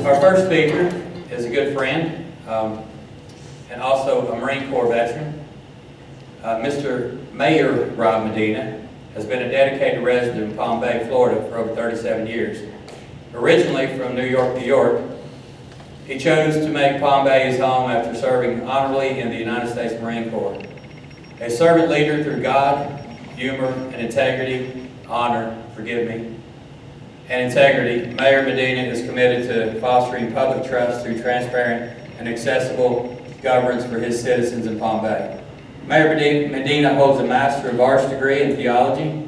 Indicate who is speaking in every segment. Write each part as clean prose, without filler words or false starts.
Speaker 1: Our first speaker is a good friend and also a Marine Corps veteran. Mr. Mayor Rob Medina has been a dedicated resident in Palm Bay, Florida for over 37 years. Originally from New York, New York, he chose to make Palm Bay his home after serving honorably in the United States Marine Corps. A servant leader through God, humor, and integrity, and integrity, Mayor Medina is committed to fostering public trust through transparent and accessible governance for his citizens in Palm Bay. Mayor Medina holds a Master of Arts degree in theology,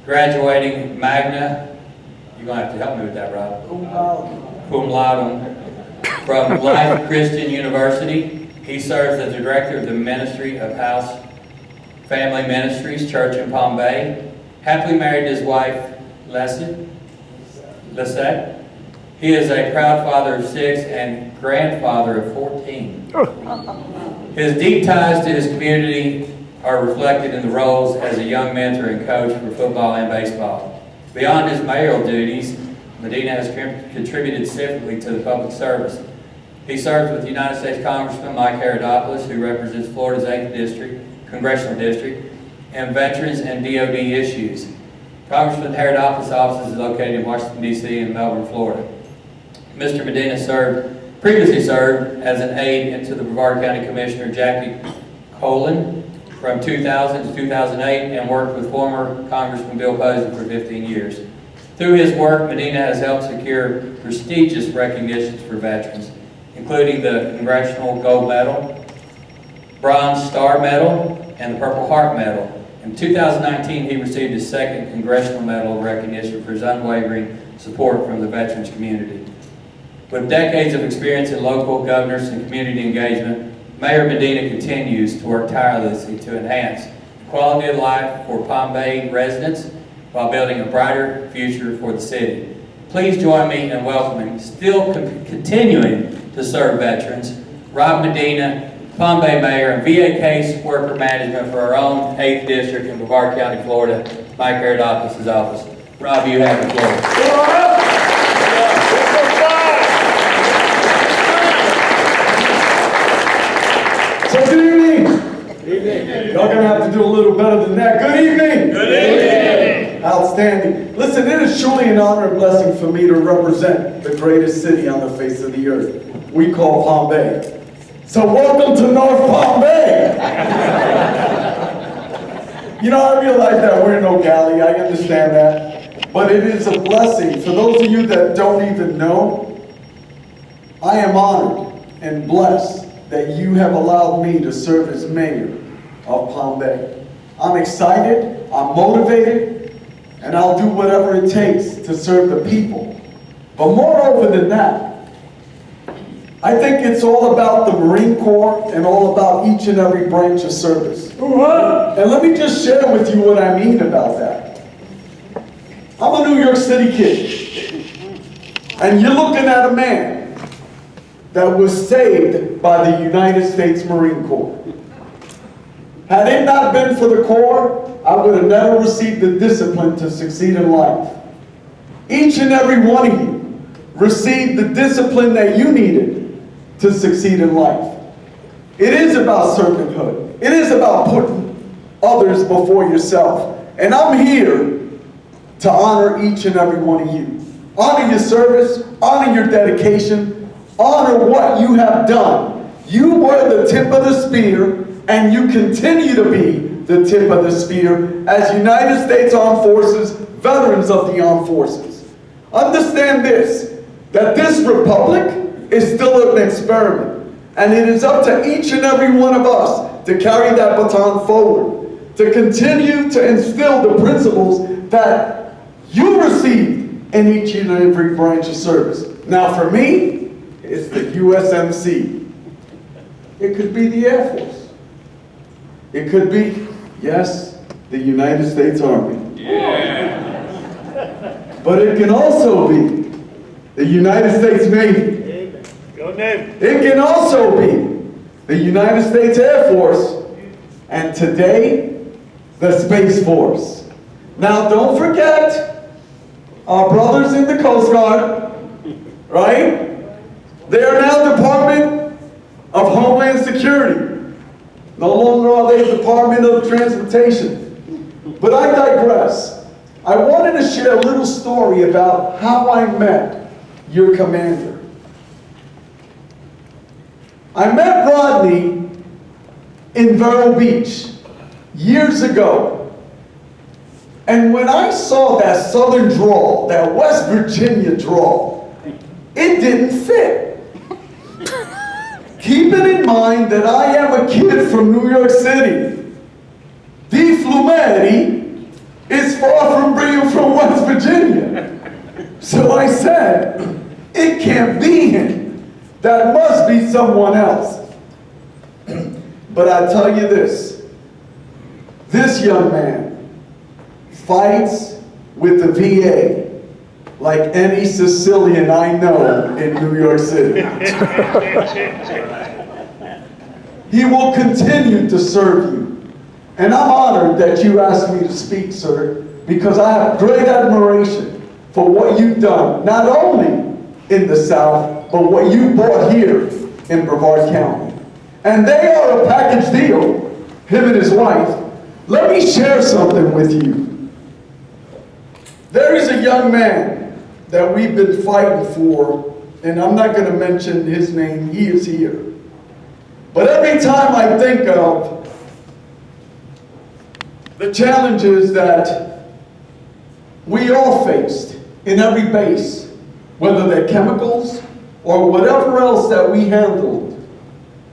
Speaker 1: graduating magna, you're going to have to help me with that, Rob. Cum laude from Life Christian University. He serves as the director of the Ministry of House Family Ministries Church in Palm Bay. Happily married to his wife, Lisette. He is a proud father of 6 and grandfather of 14. His deep ties to his community are reflected in the roles as a young mentor and coach for football and baseball. Beyond his mayoral duties, Medina has contributed significantly to the public service. He serves with United States Congressman Mike Herodopoulos, who represents Florida's 8th Congressional District, and veterans and DOD issues. Congressman Herodopoulos' office is located in Washington, D.C. and Melbourne, Florida. Mr. Medina previously served as an aide to the Brevard County Commissioner Jackie Colin from 2000 to 2008 and worked with former Congressman Bill Posey for 15 years. Through his work, Medina has helped secure prestigious recognitions for veterans, including the Congressional Gold Medal, Bronze Star Medal, and the Purple Heart Medal. In 2019, he received his 2nd Congressional Medal of Recognition for his unwavering support from the veterans community. With decades of experience in local governance and community engagement, Mayor Medina continues to work tirelessly to enhance the quality of life for Palm Bay residents while building a brighter future for the city. Please join me in welcoming, still continuing to serve veterans, Rob Medina, Palm Bay Mayor, and VA Case Worker Management for our own 8th District in Brevard County, Florida, Mike Herodopoulos' office. Rob, you have the floor.
Speaker 2: So good evening. Good evening. Y'all gonna have to do a little better than that. Good evening. Good evening. Outstanding. Listen, it is truly an honor and blessing for me to represent the greatest city on the face of the earth. We call Palm Bay. So welcome to North Palm Bay. You know, I realize that we're no galley. I understand that. But it is a blessing. For those of you that don't even know, I am honored and blessed that you have allowed me to serve as mayor of Palm Bay. I'm excited, I'm motivated, and I'll do whatever it takes to serve the people. But moreover than that, I think it's all about the Marine Corps and all about each and every branch of service. And let me just share with you what I mean about that. I'm a New York City kid, and you're looking at a man that was saved by the United States Marine Corps. Had it not been for the Corps, I would have never received the discipline to succeed in life. Each and every one of you received the discipline that you needed to succeed in life. It is about servanthood. It is about putting others before yourself. And I'm here to honor each and every one of you. Honor your service, honor your dedication, honor what you have done. You were the tip of the spear, and you continue to be the tip of the spear as United States Armed Forces, veterans of the armed forces. Understand this, that this republic is still an experiment, and it is up to each and every one of us to carry that baton forward, to continue to instill the principles that you received in each and every branch of service. Now for me, it's the USMC. It could be the Air Force. It could be, yes, the United States Army. Yeah. But it can also be the United States Navy.
Speaker 3: Go Navy.
Speaker 2: It can also be the United States Air Force, and today, the Space Force. Now don't forget our brothers in the Coast Guard, right? They are now Department of Homeland Security. No longer are they Department of Transportation. But I digress. I wanted to share a little story about how I met your commander. I met Rodney in Vero Beach years ago. And when I saw that Southern drawl, that West Virginia drawl, it didn't fit. Keeping in mind that I am a kid from New York City, the Flumeri is far from being from West Virginia. So I said, it can't be him. That must be someone else. But I tell you this young man fights with the VA like any Sicilian I know in New York City. He will continue to serve you. And I'm honored that you asked me to speak, sir, because I have great admiration for what you've done, not only in the South, but what you brought here in Brevard County. And they are a package deal, him and his wife. Let me share something with you. There is a young man that we've been fighting for, and I'm not going to mention his name, he is here. But every time I think of the challenges that we all faced in every base, whether they're chemicals or whatever else that we handled,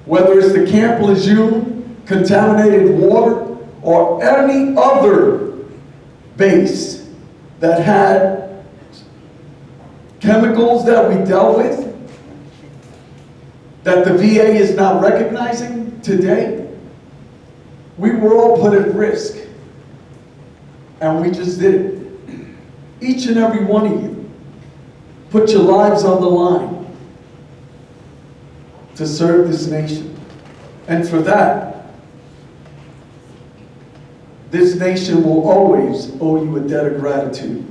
Speaker 2: whether it's the Camp Lejeune, contaminated water, or any other base that had chemicals that we dealt with, that the VA is not recognizing today, we were all put at risk. And we just did it. Each and every one of you put your lives on the line to serve this nation. And for that, this nation will always owe you a debt of gratitude.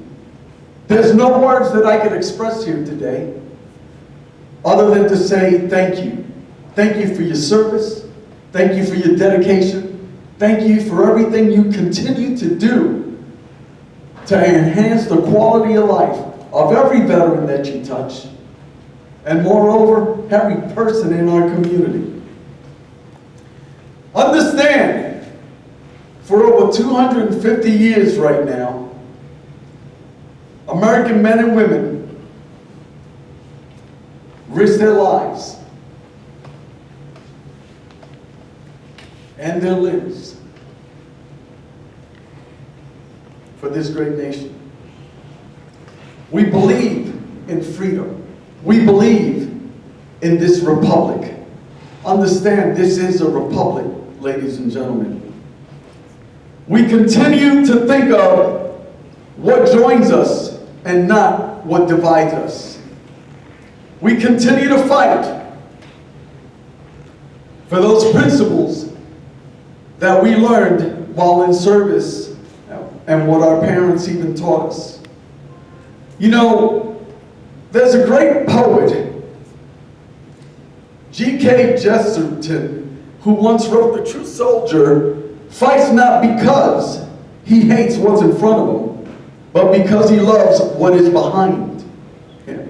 Speaker 2: There's no words that I could express here today other than to say thank you. Thank you for your service. Thank you for your dedication. Thank you for everything you continue to do to enhance the quality of life of every veteran that you touch, and moreover, every person in our community. Understand, for over 250 years right now, American men and women risk their lives and their limbs for this great nation. We believe in freedom. We believe in this republic. Understand, this is a republic, ladies and gentlemen. We continue to think of what joins us and not what divides us. We continue to fight for those principles that we learned while in service and what our parents even taught us. You know, there's a great poet, G.K. Chesterton, who once wrote, "The true soldier fights not because he hates what's in front of him, but because he loves what is behind him."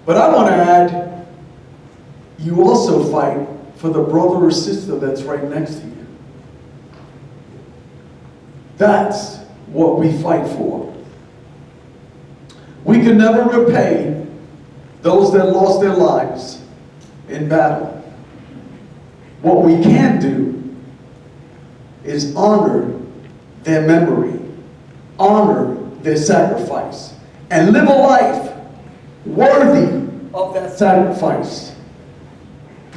Speaker 2: But I want to add, you also fight for the brother or sister that's right next to you. That's what we fight for. We can never repay those that lost their lives in battle. What we can do is honor their memory, honor their sacrifice, and live a life worthy of that sacrifice.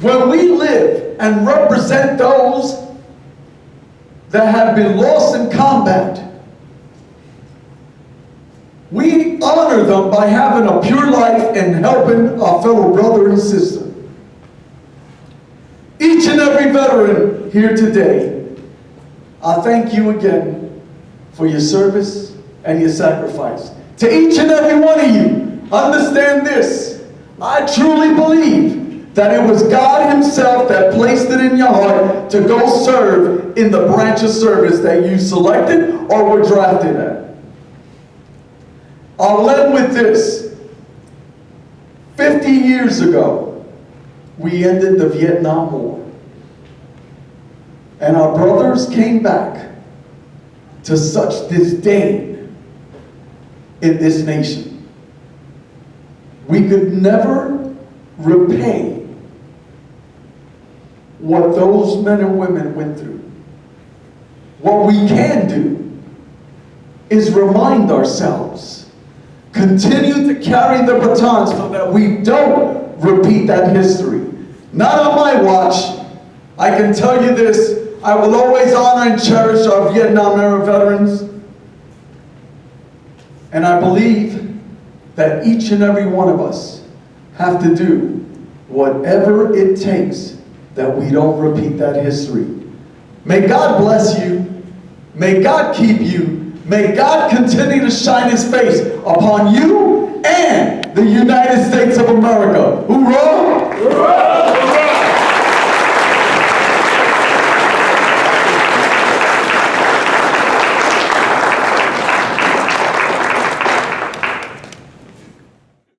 Speaker 2: When we live and represent those that have been lost in combat, we honor them by having a pure life and helping our fellow brother and sister. Each and every veteran here today, I thank you again for your service and your sacrifice. To each and every one of you, Understand this. I truly believe that it was God himself that placed it in your heart to go serve in the branch of service that you selected or were drafted at. I'll end with this. 50 years ago, we ended the Vietnam War. And our brothers came back to such disdain in this nation. We could never repay what those men and women went through. What we can do is remind ourselves, continue to carry the baton so that we don't repeat that history. Not on my watch. I can tell you this, I will always honor and cherish our Vietnam era veterans. And I believe that each and every one of us have to do whatever it takes that we don't repeat that history. May God bless you. May God keep you. May God continue to shine his face upon you and the United States of America. Hoorah! Hoorah!